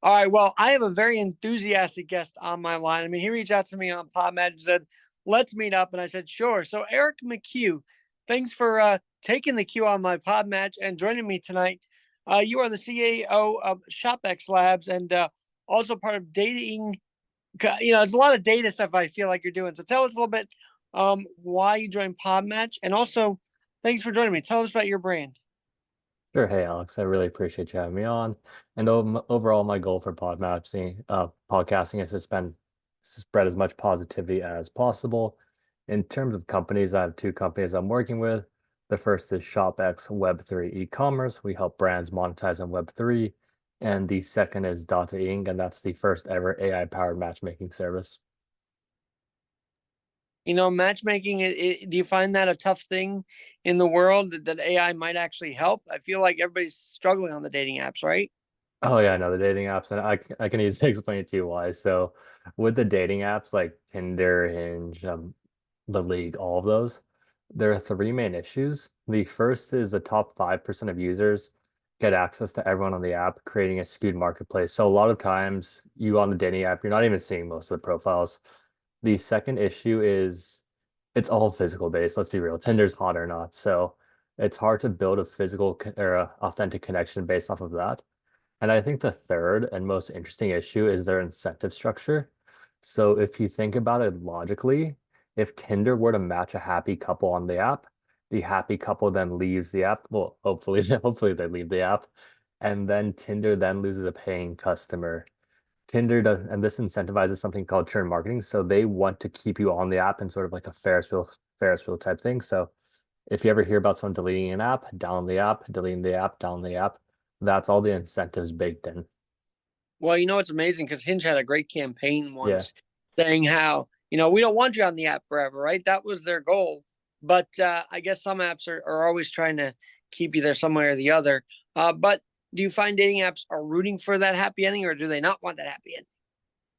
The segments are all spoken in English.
All right. Well, I have a very enthusiastic guest on my line. I mean, he reached out to me on PodMatch and said, let's meet up. And I said, sure. So, Eric McHugh, thanks for taking the cue on my PodMatch and joining me tonight. You are the CEO of ShopXLabs and also part of dating. It's a lot of data stuff I feel like you're doing. So, tell us a little bit why you joined PodMatch. And also, thanks for joining me. Tell us about your brand. Sure. Hey, Alex, I really appreciate you having me on. And overall, my goal for podcasting is to spread as much positivity as possible. In terms of companies, I have two companies I'm working with. The first is ShopX Web3 e-commerce. We help brands monetize on Web3. And the second is Data Inc., and that's the first ever AI-powered matchmaking service. Matchmaking, do you find that a tough thing in the world that AI might actually help? I feel like everybody's struggling on the dating apps, right? Oh yeah, no, the dating apps, and I can easily explain to you why. So, with the dating apps like Tinder, Hinge, the League, all of those, there are three main issues. The first is the top 5% of users get access to everyone on the app, creating a skewed marketplace. So a lot of times, you on the dating app, you're not even seeing most of the profiles. The second issue is it's all physical based. Let's be real. Tinder's hot or not, so it's hard to build a or a authentic connection based off of that. And I think the third and most interesting issue is their incentive structure. So if you think about it logically, if Tinder were to match a happy couple on the app, the happy couple then leaves the app. Well, hopefully, hopefully they leave the app, and then Tinder then loses a paying customer. Tinder does, and this incentivizes something called churn marketing. So they want to keep you on the app in sort of like a Ferris wheel type thing. So if you ever hear about someone deleting an app, download the app, deleting the app, download the app, that's all the incentives baked in. Well, it's amazing because Hinge had a great campaign Yeah. once saying how, we don't want you on the app forever, right? That was their goal. But I guess some apps are always trying to keep you there some way or the other. But do you find dating apps are rooting for that happy ending or do they not want that happy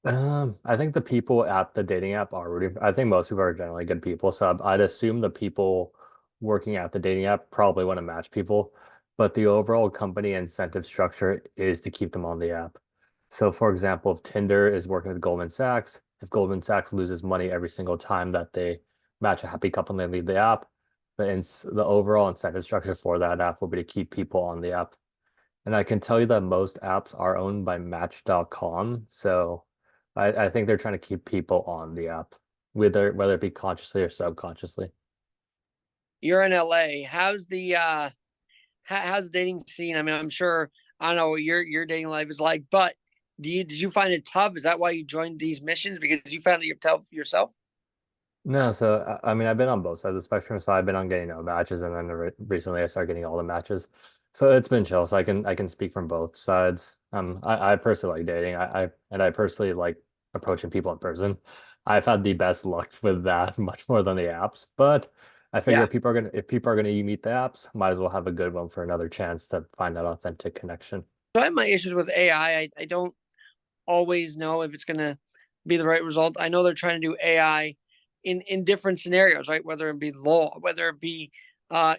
ending? I think the people at the dating app are rooting. I think most people are generally good people. So I'd assume the people working at the dating app probably want to match people, but the overall company incentive structure is to keep them on the app. So for example, if Tinder is working with Goldman Sachs, if Goldman Sachs loses money every single time that they match a happy couple and they leave the app, the overall incentive structure for that app will be to keep people on the app. And I can tell you that most apps are owned by Match.com. So I think they're trying to keep people on the app, whether it be consciously or subconsciously. You're in LA. How's the dating scene? I mean, I'm sure I don't know what your dating life is like, but did you find it tough? Is that why you joined these missions? Because you found it yourself? No, so I mean, I've been on both sides of the spectrum. So I've been on getting no matches, and then recently I started getting all the matches. So it's been chill. So I can speak from both sides. I personally like dating. I personally like approaching people in person. I've had the best luck with that, much more than the apps. But I figure Yeah. if people are gonna meet the apps, might as well have a good one for another chance to find that authentic connection. So I have my issues with AI. I don't always know if it's going to be the right result. I know they're trying to do AI in different scenarios, right? Whether it be law, whether it be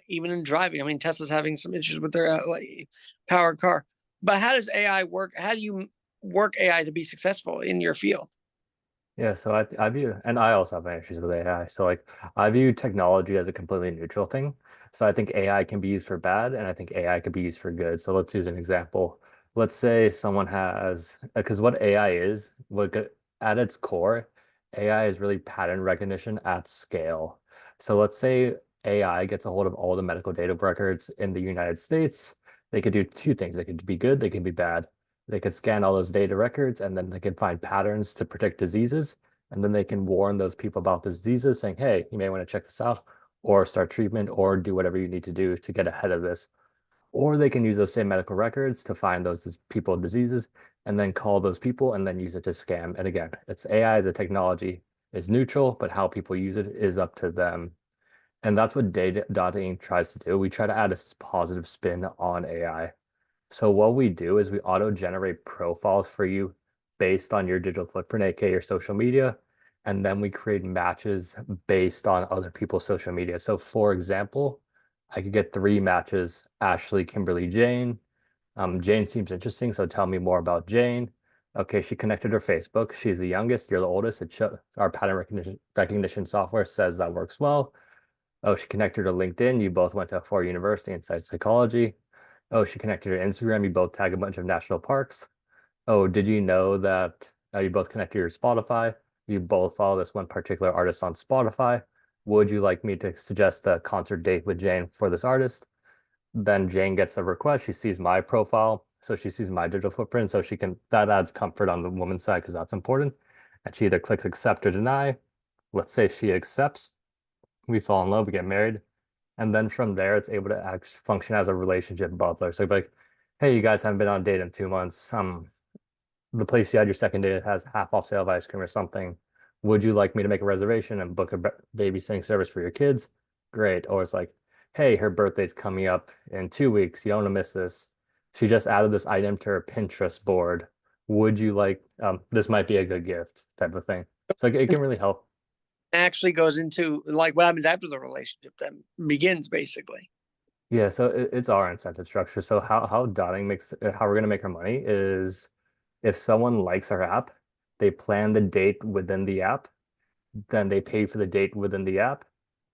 even in driving. I mean, Tesla's having some issues with their like powered car. But how does AI work? How do you work AI to be successful in your field? Yeah, so I view, and I also have my issues with AI. So like I view technology as a completely neutral thing. So I think AI can be used for bad, and I think AI could be used for good. So let's use an example. Let's say someone has, because what AI is, at its core, AI is really pattern recognition at scale. So let's say AI gets a hold of all the medical data records in the United States. They could do two things. They could be good, they could be bad. They could scan all those data records and then they can find patterns to predict diseases. And then they can warn those people about the diseases, saying, hey, you may want to check this out or start treatment or do whatever you need to do to get ahead of this. Or they can use those same medical records to find those people with diseases and then call those people and then use it to scam. And again, it's AI as a technology is neutral, but how people use it is up to them. And that's what Data Inc. tries to do. We try to add a positive spin on AI. So what we do is we auto-generate profiles for you based on your digital footprint, aka your social media, and then we create matches based on other people's social media. So for example, I could get three matches, Ashley, Kimberly, Jane. Jane seems interesting, so tell me more about Jane. Okay, she connected her Facebook. She's the youngest, you're the oldest. Our pattern recognition software says that works well. Oh, she connected her LinkedIn. You both went to Ford University in psychology. Oh, she connected her Instagram. You both tag a bunch of national parks. Oh, did you know that you both connected your Spotify? You both follow this one particular artist on Spotify. Would you like me to suggest a concert date with Jane for this artist? Then Jane gets a request. She sees my profile, so she sees my digital footprint, so she can that adds comfort on the woman's side because that's important. And she either clicks accept or deny. Let's say she accepts. We fall in love, we get married, and then from there, it's able to act function as a relationship butler. So like, hey, you guys haven't been on a date in 2 months. The place you had your second date has half off sale of ice cream or something. Would you like me to make a reservation and book a babysitting service for your kids? Great. Or it's like, hey, her birthday's coming up in 2 weeks. You don't want to miss this. She just added this item to her Pinterest board. Would you like, this might be a good gift type of thing. So it And can really help. actually goes into like what happens after the relationship that begins basically. Yeah, so it's our incentive structure. So how Dotting makes how we're gonna make our money is if someone likes our app, they plan the date within the app, then they pay for the date within the app.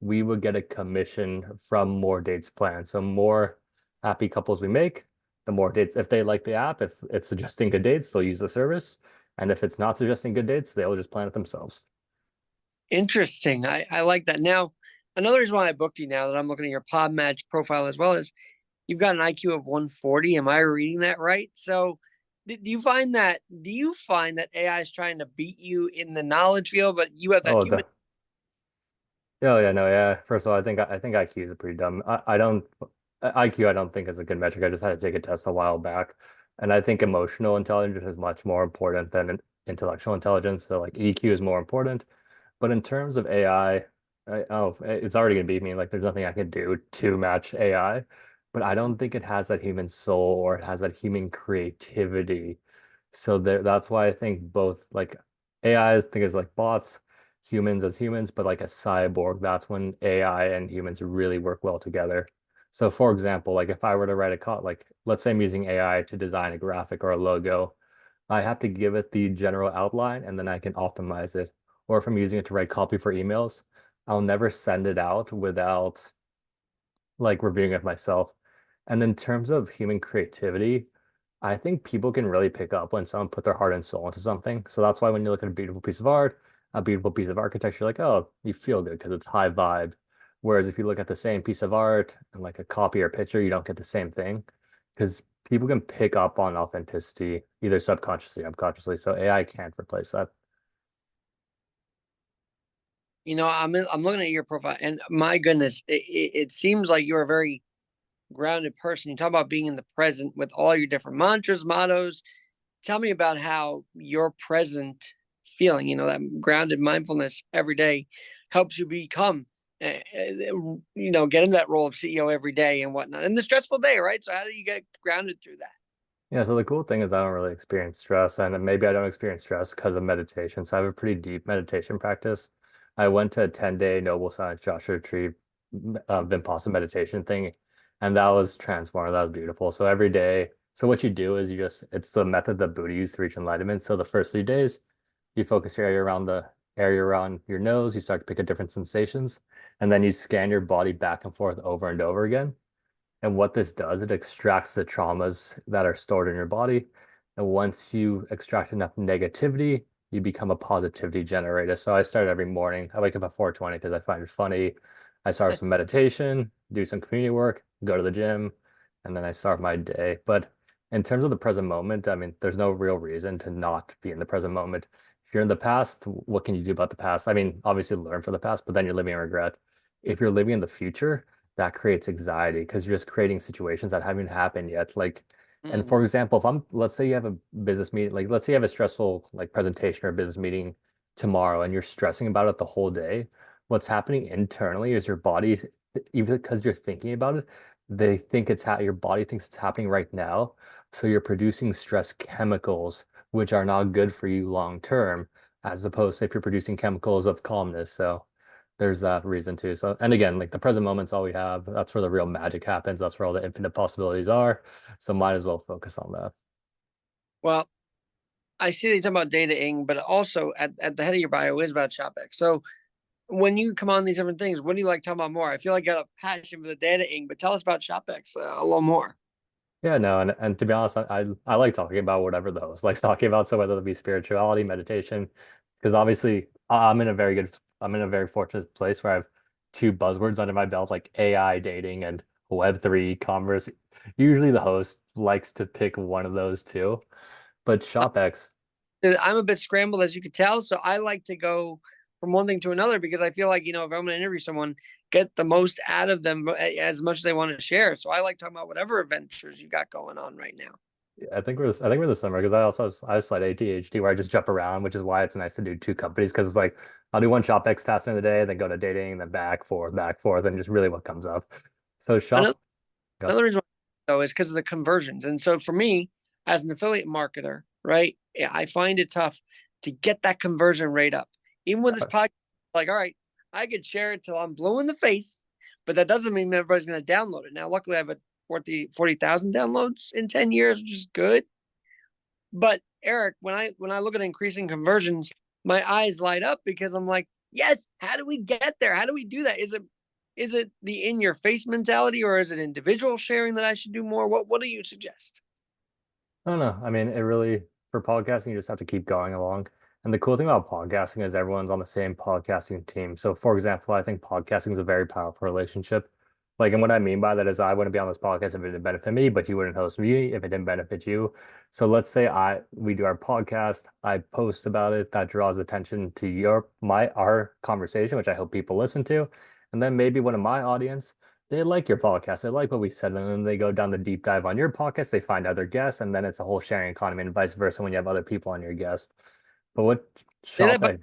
We would get a commission from more dates planned. So more happy couples we make, the more dates. If they like the app, if it's suggesting good dates, they'll use the service. And if it's not suggesting good dates, they'll just plan it themselves. Interesting. I like that. Now, another reason why I booked you now that I'm looking at your Pod Match profile as well is you've got an IQ of 140. Am I reading that right? So do you find that AI is trying to beat you in the knowledge field, but you have that Oh, human? yeah, no, yeah. First of all, I think IQ is pretty dumb. I don't IQ I don't think is a good metric. I just had to take a test a while back, and I think emotional intelligence is much more important than intellectual intelligence. So like EQ is more important. But in terms of oh, it's already gonna beat me. Like there's nothing I can do to match AI. But I don't think it has that human soul or it has that human creativity. So that's why I think both like AI I think is like bots, humans as humans, but like a cyborg, that's when AI and humans really work well together. So for example, like if I were to write a code, like let's say I'm using AI to design a graphic or a logo, I have to give it the general outline and then I can optimize it. Or if I'm using it to write copy for emails, I'll never send it out without like reviewing it myself. And in terms of human creativity, I think people can really pick up when someone put their heart and soul into something. So that's why when you look at a beautiful piece of art, a beautiful piece of architecture, you're like, oh, you feel good because it's high vibe. Whereas if you look at the same piece of art and like a copy or picture, you don't get the same thing because people can pick up on authenticity either subconsciously or unconsciously. So AI can't replace that. I'm looking at your profile, and my goodness, it seems like you're a very grounded person. You talk about being in the present with all your different mantras, mottos. Tell me about how your present feeling, that grounded mindfulness every day helps you become, get into that role of CEO every day and whatnot. And the stressful day, right? So how do you get grounded through that? Yeah, so the cool thing is I don't really experience stress, and maybe I don't experience stress because of meditation. So I have a pretty deep meditation practice. I went to a 10-day Noble Science Joshua Tree Vipassana meditation thing, and that was transformative. That was beautiful. So every day, so what you do is it's the method that Buddha used to reach enlightenment. So the first 3 days, you focus your area around your nose, you start to pick up different sensations, and then you scan your body back and forth over and over again. And what this does, it extracts the traumas that are stored in your body. And once you extract enough negativity, you become a positivity generator. So I start every morning. I wake up at 4:20 because I find it funny. I start with some meditation, do some community work, go to the gym, and then I start my day. But in terms of the present moment, I mean, there's no real reason to not be in the present moment. If you're in the past, what can you do about the past? I mean, obviously learn from the past, but then you're living in regret. If you're living in the future, that creates anxiety because you're just creating situations that haven't happened yet. Like, and Mm. for example, if let's say you have a business meeting, like let's say you have a stressful like presentation or business meeting tomorrow and you're stressing about it the whole day, what's happening internally is your body, even because you're thinking about it, they think your body thinks it's happening right now. So you're producing stress chemicals, which are not good for you long term, as opposed to if you're producing chemicals of calmness. So there's that reason too. So, and again, like the present moment's all we have. That's where the real magic happens. That's where all the infinite possibilities are. So might as well focus on that. Well, I see that you're talking about dataing, but also at the head of your bio is about ShopX. So when you come on these different things, what do you like talking about more? I feel like I got a passion for the dataing, but tell us about ShopX a little more. Yeah, no, and to be honest, I like talking about whatever the host likes talking about. So whether it be spirituality, meditation, because obviously I'm in a very fortunate place where I have two buzzwords under my belt, like AI dating and Web3 commerce. Usually the host likes to pick one of those two, but ShopX, I'm a bit scrambled, as you could tell. So I like to go from one thing to another because I feel like, if I'm going to interview someone, get the most out of them as much as they want to share. So I like talking about whatever adventures you got going on right now. I think we're the similar because I have slight ADHD where I just jump around, which is why it's nice to do two companies because it's like I'll do one ShopX task in the day, then go to dating, then back forth, and just really what comes up. So Another, shop. Go. another reason why, though, is because of the conversions. And so for me, as an affiliate marketer, right, I find it tough to get that conversion rate up. Even with this podcast, like, all right, I could share it till I'm blue in the face, but that doesn't mean everybody's going to download it. Now, luckily, I have a 40,000 downloads in 10 years, which is good. But Eric, when I look at increasing conversions, my eyes light up because I'm like, yes, how do we get there? How do we do that? Is it the in your face mentality or is it individual sharing that I should do more? What do you suggest? I don't know. I mean, it really, for podcasting, you just have to keep going along. And the cool thing about podcasting is everyone's on the same podcasting team. So, for example, I think podcasting is a very powerful relationship. Like, and what I mean by that is I wouldn't be on this podcast if it didn't benefit me, but you wouldn't host me if it didn't benefit you. So let's say we do our podcast, I post about it, that draws attention to our conversation, which I hope people listen to. And then maybe one of my audience they like your podcast. They like what we said. And then they go down the deep dive on your podcast. They find other guests. And then it's a whole sharing economy and vice versa when you have other people on your guest. But what Say that shop about I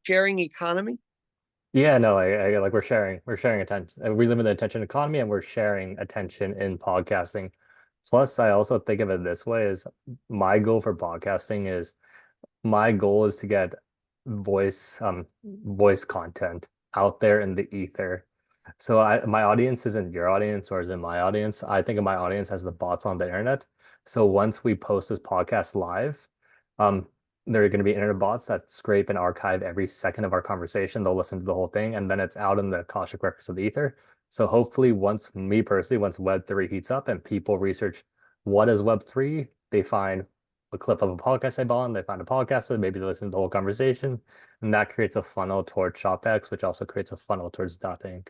sharing economy. yeah, no, like we're sharing attention. We live in the attention economy and we're sharing attention in podcasting. Plus, I also think of it this way is my goal for podcasting is my goal is to get voice content out there in the ether. So my audience isn't your audience or isn't my audience. I think of my audience as the bots on the internet. So once we post this podcast live, um, there are going to be internet bots that scrape and archive every second of our conversation. They'll listen to the whole thing, and then it's out in the Akashic records of the ether. So hopefully, once Web3 heats up and people research what is Web3, they find a clip of a podcast I bought, and they find a podcaster, maybe they listen to the whole conversation, and that creates a funnel towards ShopX, which also creates a funnel towards Dot Inc.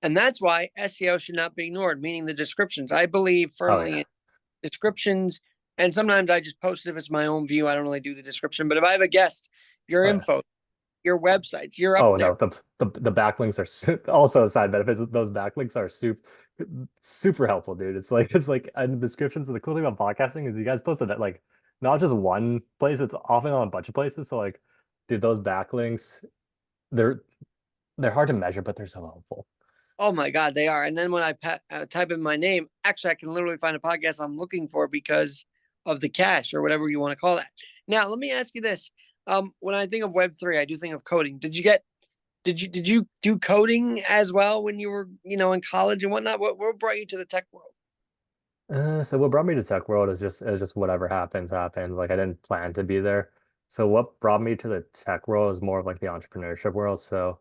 And that's why SEO should not be ignored, meaning the descriptions. I believe Oh firmly yeah. in descriptions. And sometimes I just post it if it's my own view. I don't really do the description. But if I have a guest, your Oh yeah. info, your websites, you're up Oh there. no, the backlinks are also a side benefit. Those backlinks are super helpful, dude. It's like in the descriptions. The cool thing about podcasting is you guys posted that like not just one place. It's often on a bunch of places. So like, dude, those backlinks they're they're hard to measure, but they're so helpful. Oh my God, they are. And then when I type in my name, actually, I can literally find a podcast I'm looking for because of the cache or whatever you want to call that. Now, let me ask you this. When I think of Web3, I do think of coding. Did you do coding as well when you were, in college and whatnot? What brought you to the tech world? So what brought me to tech world is just whatever happens, happens. Like I didn't plan to be there. So what brought me to the tech world is more of like the entrepreneurship world. So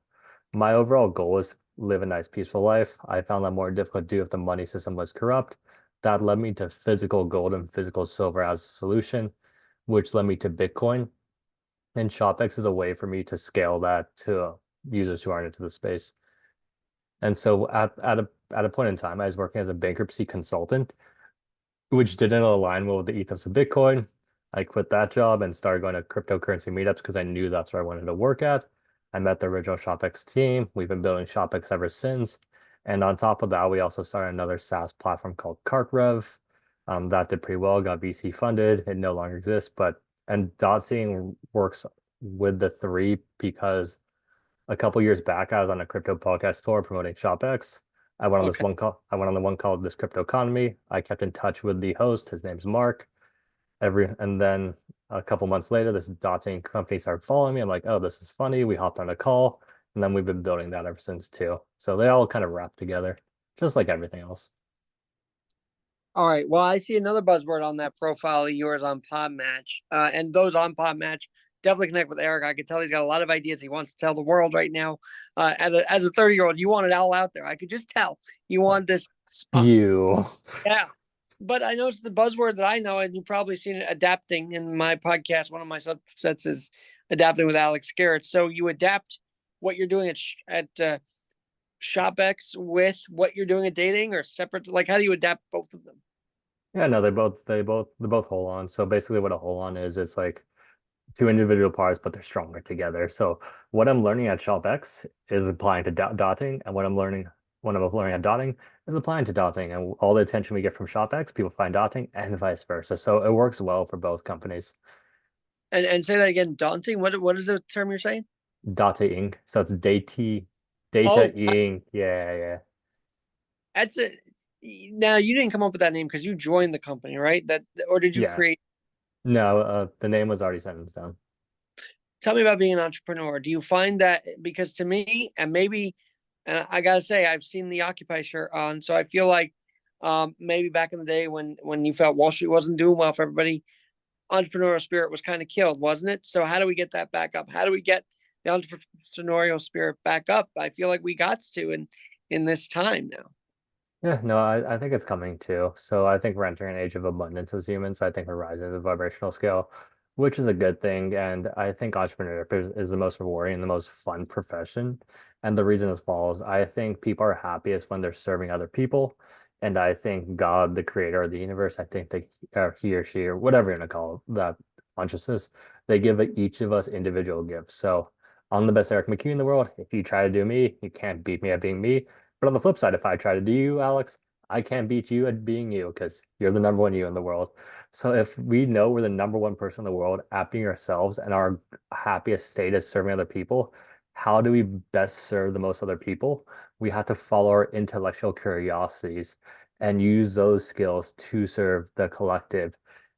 my overall goal is live a nice, peaceful life. I found that more difficult to do if the money system was corrupt. That led me to physical gold and physical silver as a solution, which led me to Bitcoin. And ShopX is a way for me to scale that to users who aren't into the space. And so at a point in time, I was working as a bankruptcy consultant which didn't align well with the ethos of Bitcoin. I quit that job and started going to cryptocurrency meetups because I knew that's where I wanted to work at. I met the original ShopX team. We've been building ShopX ever since. And on top of that, we also started another SaaS platform called CartRev. That did pretty well, got VC funded. It no longer exists, but and Dotseeing works with the three because a couple years back, I was on a crypto podcast tour promoting ShopX. Okay. I went on the one called This Crypto Economy. I kept in touch with the host. His name's Mark. And then a couple months later, this dotting company started following me. I'm like, oh, this is funny. We hopped on a call. And then we've been building that ever since too. So they all kind of wrap together, just like everything else. All right. Well, I see another buzzword on that profile of yours on Podmatch, and those on Podmatch definitely connect with Eric. I can tell he's got a lot of ideas he wants to tell the world right now. As a 30-year-old, you want it all out there. I could just tell you want this stuff. You. Yeah. But I noticed the buzzword that I know, and you've probably seen it adapting in my podcast. One of my subsets is adapting with Alex Garrett. So you adapt what you're doing at ShopX with what you're doing at dating, or separate? Like, how do you adapt both of them? Yeah, no, they both hold on. So basically what a hold on is, it's like two individual parts, but they're stronger together. So what I'm learning at ShopX is applying to dotting, and what I'm learning at dotting is applying to dotting. And all the attention we get from ShopX, people find dotting, and vice versa. So it works well for both companies. And say that again. Daunting. What is the term you're saying? Data Inc. So it's data Oh, Inc. Yeah, yeah. that's it. Now you didn't come up with that name because you joined the company, right? That, or did you Yeah. create? No, the name was already set in stone. Tell me about being an entrepreneur. Do you find that, because to me, and maybe, I gotta say, I've seen the Occupy shirt on, so I feel like maybe back in the day when you felt Wall Street wasn't doing well for everybody, entrepreneurial spirit was kind of killed, wasn't it? So how do we get that back up? How do we get the entrepreneurial spirit back up? I feel like we got to in this time now. Yeah, no, I think it's coming too. So I think we're entering an age of abundance as humans. I think we're rising the vibrational scale, which is a good thing. And I think entrepreneurship is the most rewarding and the most fun profession. And the reason is follows. I think people are happiest when they're serving other people. And I think God, the creator of the universe, I think that he or she or whatever you're gonna call that consciousness, they give each of us individual gifts. So I'm the best Eric McHugh in the world. If you try to do me, you can't beat me at being me. But on the flip side, if I try to do you, Alex, I can't beat you at being you because you're the number one you in the world. So if we know we're the number one person in the world at being ourselves, and our happiest state is serving other people, how do we best serve the most other people? We have to follow our intellectual curiosities and use those skills to serve the collective.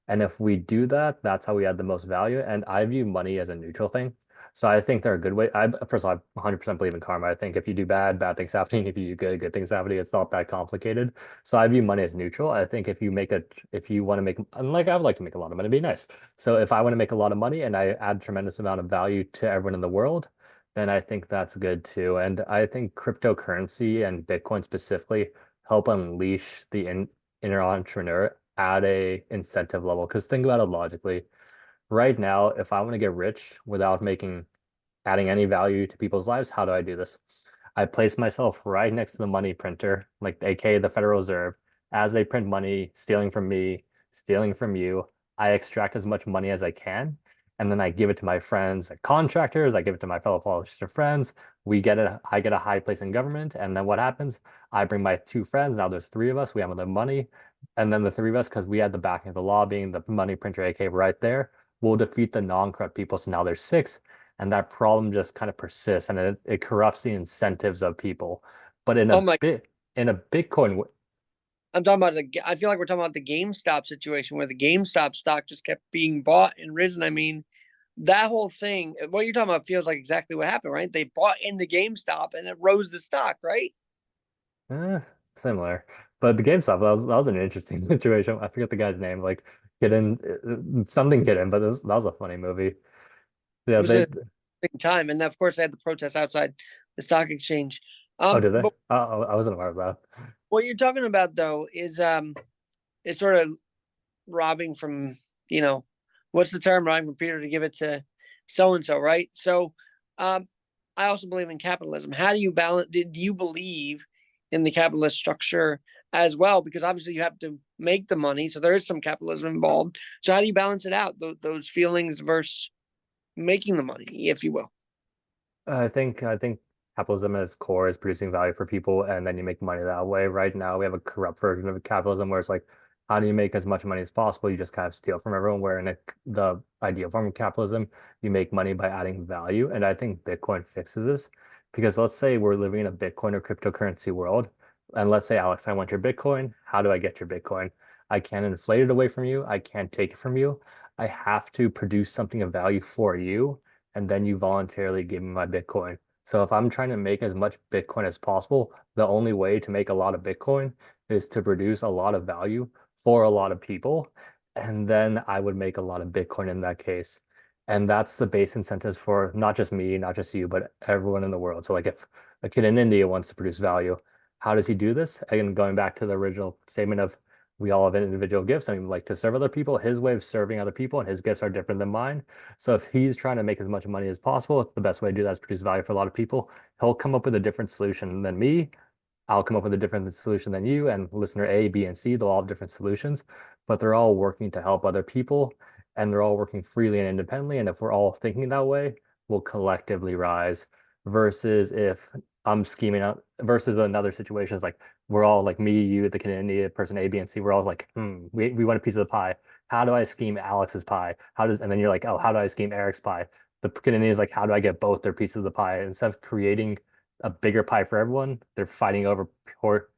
And if we do that, that's how we add the most value. And I view money as a neutral thing. So I think they're a good way. First of all, I 100% believe in karma. I think if you do bad, bad things happening. If you do good, good things happening. It's not that complicated. So I view money as neutral. I think if you want to make, and like I would like to make a lot of money, it'd be nice. So if I want to make a lot of money and I add tremendous amount of value to everyone in the world, then I think that's good too. And I think cryptocurrency and Bitcoin specifically help unleash the inner entrepreneur at a incentive level. Because think about it logically. Right now, if I want to get rich without adding any value to people's lives, how do I do this? I place myself right next to the money printer, like aka the Federal Reserve. As they print money, stealing from me, stealing from you, I extract as much money as I can, and then I give it to my friends, like contractors. I give it to my fellow politician friends. I get a high place in government, and then what happens? I bring my two friends. Now there's three of us. We have the money, and then the three of us, because we had the backing of the law, being the money printer, aka right there, will defeat the non-corrupt people. So now there's six, and that problem just kind of persists, and it corrupts the incentives of people. But Oh my! in a Bitcoin, I'm talking about I feel like we're talking about the GameStop situation where the GameStop stock just kept being bought and risen. I mean, that whole thing, what you're talking about feels like exactly what happened, right? They bought into GameStop and it rose the stock, right? eh, similar. But the GameStop, that was an interesting situation. I forget the guy's name, like Kitten, something Kitten, but that was a funny movie. It Yeah, was they. a big time, and of course they had the protests outside the stock exchange. Oh, did they? But I wasn't aware of that. what you're talking about though is sort of robbing from, you know, what's the term, robbing from Peter to give it to so and so, right? So um I also believe in capitalism. How do you balance, do you believe in the capitalist structure as well? Because obviously you have to make the money, so there is some capitalism involved. So how do you balance it out, those feelings versus making the money, if you will? I think capitalism at its core is producing value for people, and then you make money that way. Right now, we have a corrupt version of capitalism where it's like, how do you make as much money as possible? You just kind of steal from everyone. Where in the ideal form of capitalism, you make money by adding value, and I think Bitcoin fixes this, because let's say we're living in a Bitcoin or cryptocurrency world, and let's say, Alex, I want your Bitcoin. How do I get your Bitcoin? I can't inflate it away from you. I can't take it from you. I have to produce something of value for you, and then you voluntarily give me my Bitcoin. So if I'm trying to make as much Bitcoin as possible, the only way to make a lot of Bitcoin is to produce a lot of value for a lot of people. And then I would make a lot of Bitcoin in that case. And that's the base incentives for not just me, not just you, but everyone in the world. So like if a kid in India wants to produce value, how does he do this? Again, going back to the original statement of we all have individual gifts and we like to serve other people. His way of serving other people and his gifts are different than mine. So if he's trying to make as much money as possible, the best way to do that is produce value for a lot of people. He'll come up with a different solution than me. I'll come up with a different solution than you, and listener A, B, and C, they'll all have different solutions, but they're all working to help other people and they're all working freely and independently. And if we're all thinking that way, we'll collectively rise versus if I'm scheming out versus another situation is like we're all like me, you, the Canadian person A, B, and C, we're all like, we want a piece of the pie. How do I scheme Alex's pie? How does, and then you're like, oh, how do I scheme Eric's pie? The Canadian is like, how do I get both their pieces of the pie? Instead of creating a bigger pie for everyone, they're fighting over pure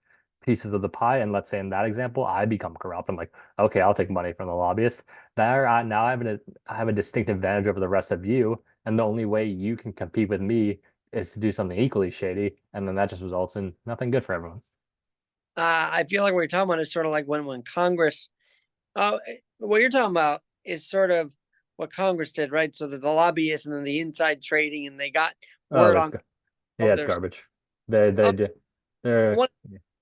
pieces of the pie. And let's say in that example, I become corrupt. I'm like, okay, I'll take money from the lobbyists. There, now I have a distinct advantage over the rest of you. And the only way you can compete with me is to do something equally shady. And then that just results in nothing good for everyone. I feel like what you're talking about is sort of like when Congress, what you're talking about is sort of what Congress did, right? So that the lobbyists and then the inside trading, and they got Oh, word that's on good. Yeah, all it's their. garbage. They Uh, do. They're one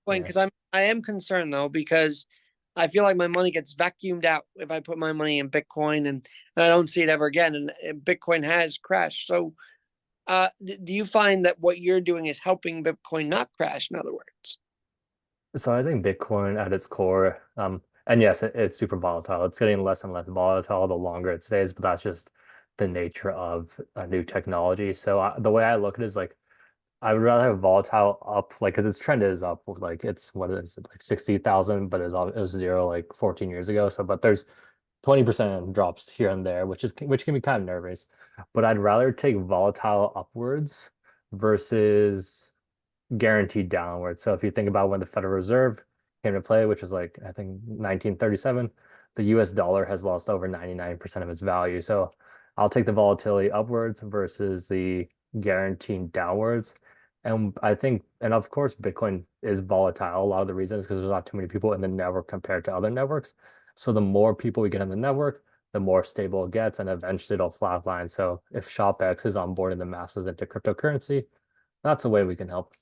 point, yeah. because I am concerned though, because I feel like my money gets vacuumed out if I put my money in Bitcoin, and I don't see it ever again. And Bitcoin has crashed. So, do you find that what you're doing is helping Bitcoin not crash? In other words. So I think Bitcoin at its core, and yes, it's super volatile. It's getting less and less volatile the longer it stays, but that's just the nature of a new technology. So the way I look at it is like I would rather have volatile up, like because its trend is up, like it's what is it, like 60,000, but it was zero like 14 years ago. So, but there's 20% drops here and there, which can be kind of nervous. But I'd rather take volatile upwards versus guaranteed downward. So if you think about when the Federal Reserve came to play, which was like I think 1937, the US dollar has lost over 99% of its value. So I'll take the volatility upwards versus the guaranteed downwards. And I think, and of course, Bitcoin is volatile. A lot of the reasons because there's not too many people in the network compared to other networks. So the more people we get in the network, the more stable it gets, and eventually it'll flatline. So if ShopX is onboarding the masses into cryptocurrency, that's a way we can help.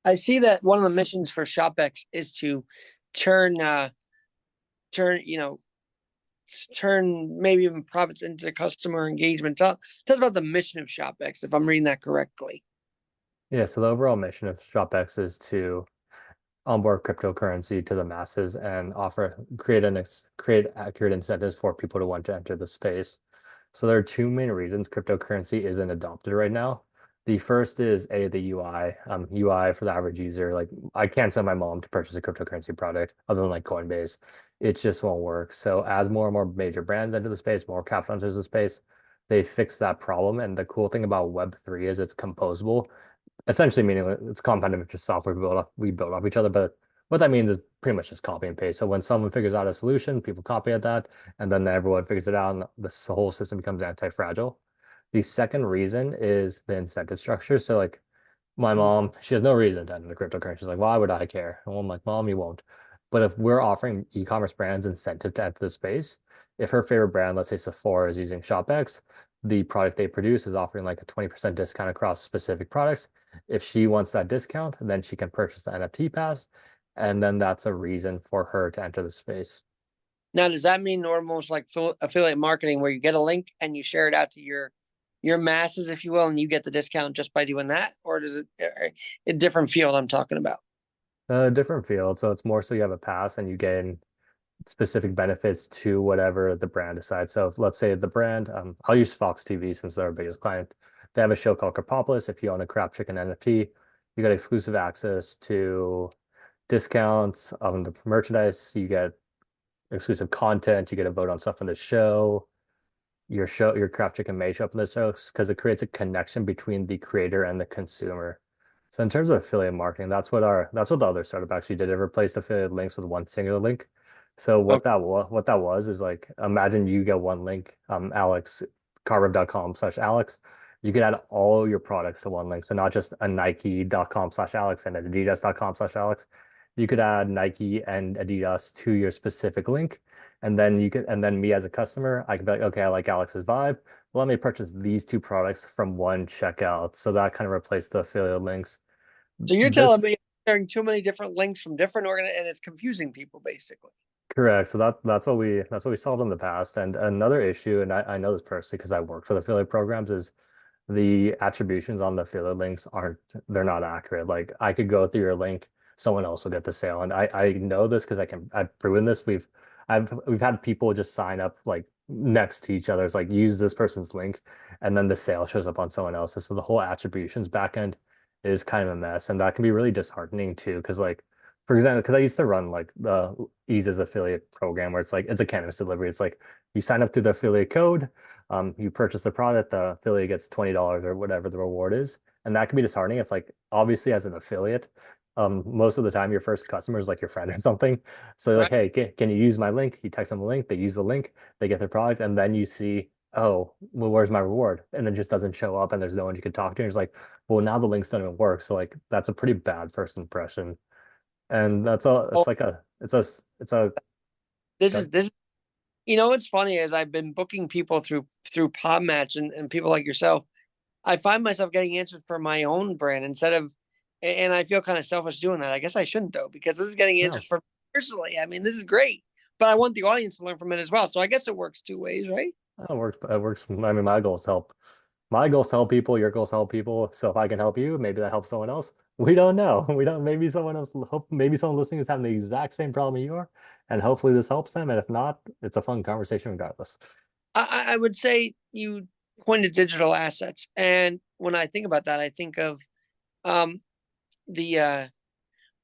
I see that one of the missions for ShopX is to turn turn turn maybe even profits into customer engagement. Tell us about the mission of ShopX, if I'm reading that correctly. Yeah, so the overall mission of ShopX is to onboard cryptocurrency to the masses and create accurate incentives for people to want to enter the space. So there are two main reasons cryptocurrency isn't adopted right now. The first is the UI. UI for the average user. Like I can't send my mom to purchase a cryptocurrency product other than like Coinbase. It just won't work. So as more and more major brands enter the space, more capital enters the space, they fix that problem. And the cool thing about Web3 is it's composable, essentially meaning it's compound interest software we build off each other. But what that means is pretty much just copy and paste. So when someone figures out a solution, people copy at that, and then everyone figures it out, and this whole system becomes anti-fragile. The second reason is the incentive structure. So like my mom, she has no reason to enter the cryptocurrency. She's like, why would I care? And I'm like, Mom, you won't. But if we're offering e-commerce brands incentive to enter the space, if her favorite brand, let's say Sephora, is using ShopX, the product they produce is offering like a 20% discount across specific products. If she wants that discount, then she can purchase the NFT pass. And then that's a reason for her to enter the space. Now, does that mean almost like affiliate marketing, where you get a link and you share it out to your masses, if you will, and you get the discount just by doing that, or does it a different field I'm talking about? A different field. So it's more so you have a pass and you gain specific benefits to whatever the brand decides. So if, let's say the brand, I'll use Fox TV since they're our biggest client. They have a show called Krapopolis. If you own a Crap Chicken NFT, you get exclusive access to discounts on the merchandise. You get exclusive content. You get a vote on stuff in the show. Your Craft Chicken may show up in the show because it creates a connection between the creator and the consumer. So in terms of affiliate marketing, that's what the other startup actually did. It replaced affiliate links with one singular link. So Okay. what that was is like imagine you get one link, Alex. carverup.com/Alex, you could add all your products to one link. So not just a Nike.com/Alex and an Adidas.com/Alex. You could add Nike and Adidas to your specific link. And then and then me as a customer, I could be like, okay, I like Alex's vibe. Let me purchase these two products from one checkout. So that kind of replaced the affiliate links. So you're telling This me sharing too many different links from different and it's confusing people basically. Correct. So that's what we solved in the past. And another issue, and I know this personally because I worked with affiliate programs, is the attributions on the affiliate links aren't they're not accurate. Like I could go through your link, someone else will get the sale. And I know this because I've proven this. We've had people just sign up like next to each other. It's like use this person's link and then the sale shows up on someone else's. So the whole attributions backend is kind of a mess. And that can be really disheartening too. Because like for example, because I used to run like the Ease's affiliate program where it's like it's a cannabis delivery. It's like you sign up through the affiliate code, you purchase the product, the affiliate gets $20 or whatever the reward is. And that can be disheartening if like obviously as an affiliate, most of the time your first customer is like your friend or something. So like, Right. hey, can you use my link? You text them the link, they use the link, they get their product, and then you see, oh, well, where's my reward? And then just doesn't show up and there's no one you can talk to. And it's like, well, now the links don't even work. So like that's a pretty bad first impression. And that's all Oh, it's a this is what's funny is I've been booking people through Podmatch and people like yourself. I find myself getting answers for my own brand instead of, and I feel kind of selfish doing that. I guess I shouldn't though, because this is getting no. answers for me personally. I mean, this is great, but I want the audience to learn from it as well. So I guess it works two ways, right? It works. It works. I mean, my goal is to help. My goal is to help people. Your goal is to help people. So if I can help you, maybe that helps someone else. We don't know. We don't. Maybe someone else. Hope maybe someone listening is having the exact same problem you are, and hopefully this helps them. And if not, it's a fun conversation regardless. I would say you pointed digital assets, and when I think about that, I think of um, the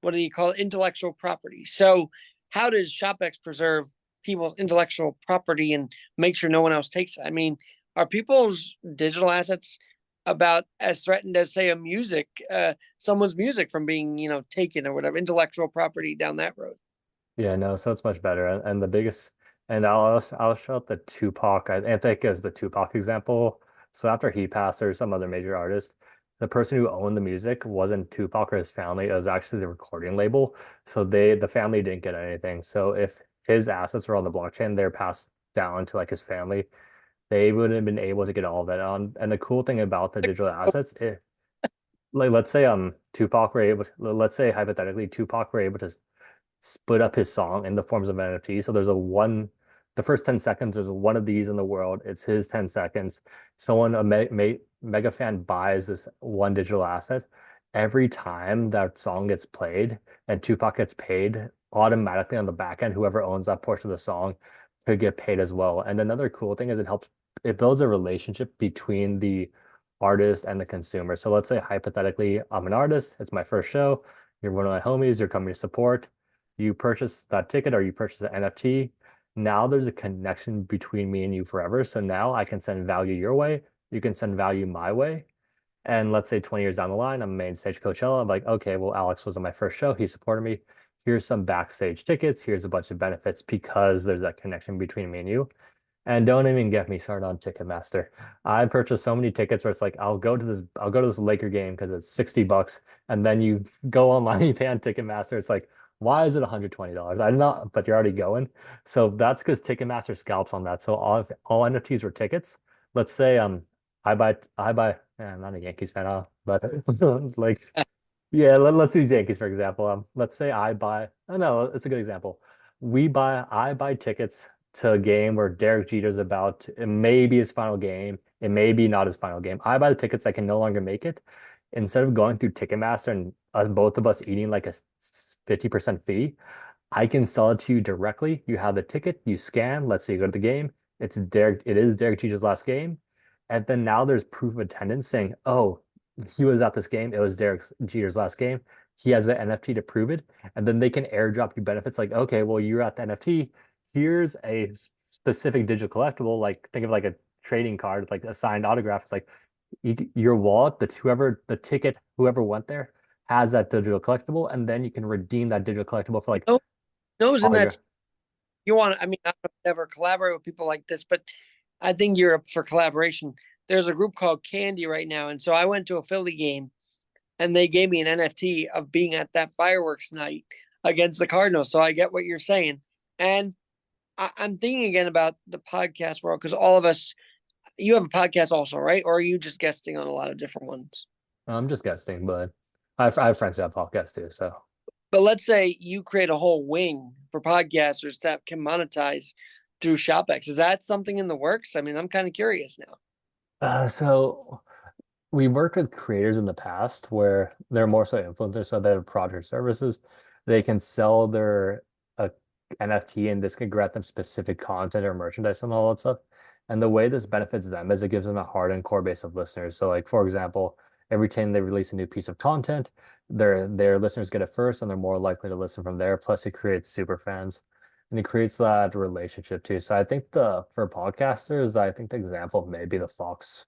what do you call it? Intellectual property. So how does ShopX preserve people's intellectual property and make sure no one else takes it? I mean, are people's digital assets about as threatened as say a someone's music from being taken or whatever intellectual property down that road? Yeah, no, so it's much better. And the biggest, and I'll show up the Tupac. I think as the Tupac example. So after he passed, there's some other major artist. The person who owned the music wasn't Tupac or his family. It was actually the recording label. So the family didn't get anything. So if his assets were on the blockchain, they're passed down to like his family. They wouldn't have been able to get all that on. And the cool thing about the digital assets, like let's say Tupac were able to, let's say hypothetically Tupac were able to split up his song in the forms of NFT. So the first 10 seconds, there's one of these in the world. It's his 10 seconds. Someone, mega fan buys this one digital asset. Every time that song gets played and Tupac gets paid, automatically on the back end, whoever owns that portion of the song could get paid as well. And another cool thing is it builds a relationship between the artist and the consumer. So let's say hypothetically, I'm an artist, it's my first show, you're one of my homies, you're coming to support, you purchase that ticket or you purchase an NFT. Now there's a connection between me and you forever. So now I can send value your way, you can send value my way. And let's say 20 years down the line, I'm main stage Coachella. I'm like, okay, well, Alex was on my first show. He supported me. Here's some backstage tickets. Here's a bunch of benefits because there's that connection between me and you. And don't even get me started on Ticketmaster. I purchased so many tickets where it's like I'll go to this Laker game because it's $60, and then you go online and you pay on Ticketmaster. It's like, why is it $120? I'm not, but you're already going. So that's because Ticketmaster scalps on that. So all NFTs were tickets. Let's say I'm not a Yankees fan, but like yeah, let's do Yankees for example. Let's say I buy. Oh no, it's a good example. I buy tickets to a game where Derek Jeter's about. It may be his final game. It may be not his final game. I buy the tickets. I can no longer make it. Instead of going through Ticketmaster and both of us eating like a 50% fee, I can sell it to you directly. You have the ticket. You scan. Let's say you go to the game. It is Derek Jeter's last game, and then now there's proof of attendance saying, oh, he was at this game. It was Derek Jeter's last game. He has the NFT to prove it. And then they can airdrop you benefits like, okay, well, you're at the NFT. Here's a specific digital collectible. Like think of like a trading card, like a signed autograph. It's like your wallet, the ticket, whoever went there has that digital collectible. And then you can redeem that digital collectible for like No, knows in that autograph. you want. I mean, I don't ever collaborate with people like this, but I think you're up for collaboration. There's a group called Candy right now, and so I went to a Philly game, and they gave me an NFT of being at that fireworks night against the Cardinals. So I get what you're saying, and I'm thinking again about the podcast world because all of us. You have a podcast also, right? Or are you just guesting on a lot of different ones? I'm just guessing, but I have friends who have podcasts too. So, But let's say you create a whole wing for podcasters that can monetize through ShopX. Is that something in the works? I mean, I'm kind of curious now. so we worked with creators in the past where they're more so influencers, so they have product or services. They can sell their uh, NFT and this can grant them specific content or merchandise and all that stuff. And the way this benefits them is it gives them a hard and core base of listeners. So like for example, every time they release a new piece of content, their listeners get it first and they're more likely to listen from there. Plus it creates super fans and it creates that relationship too. So I think the for podcasters, I think the example may be the Fox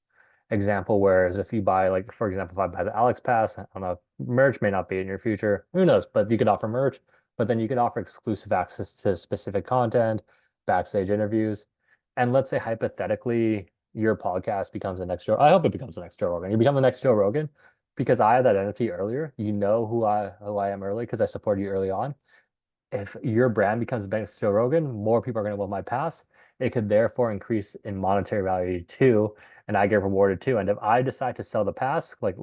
example. Whereas if you buy, like, for example, if I buy the Alex Pass, I don't know, merch may not be in your future. Who knows? But you could offer merch, but then you could offer exclusive access to specific content, backstage interviews. And let's say hypothetically, your podcast becomes the next Joe. I hope it becomes the next Joe Rogan. You become the next Joe Rogan because I had that NFT earlier. You know who I am early because I supported you early on. If your brand becomes the next Joe Rogan, more people are going to want my pass. It could therefore increase in monetary value too, and I get rewarded too. And if I decide to sell the pass, like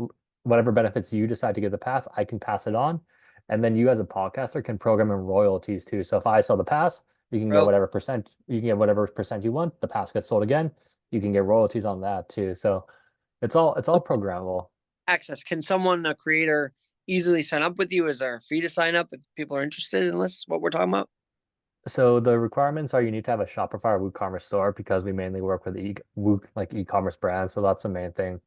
whatever benefits you decide to give the pass, I can pass it on. And then you as a podcaster can program in royalties too. So if I sell the pass, you can get Bro, whatever percent, you can get whatever percent you want. The pass gets sold again. You can get royalties on that too. So it's all programmable. access. Can someone, a creator, easily sign up with you? Is there a fee to sign up if people are interested in this? What we're talking about? So the requirements are you need to have a Shopify or WooCommerce store because we mainly work with like e-commerce brands. So that's the main thing.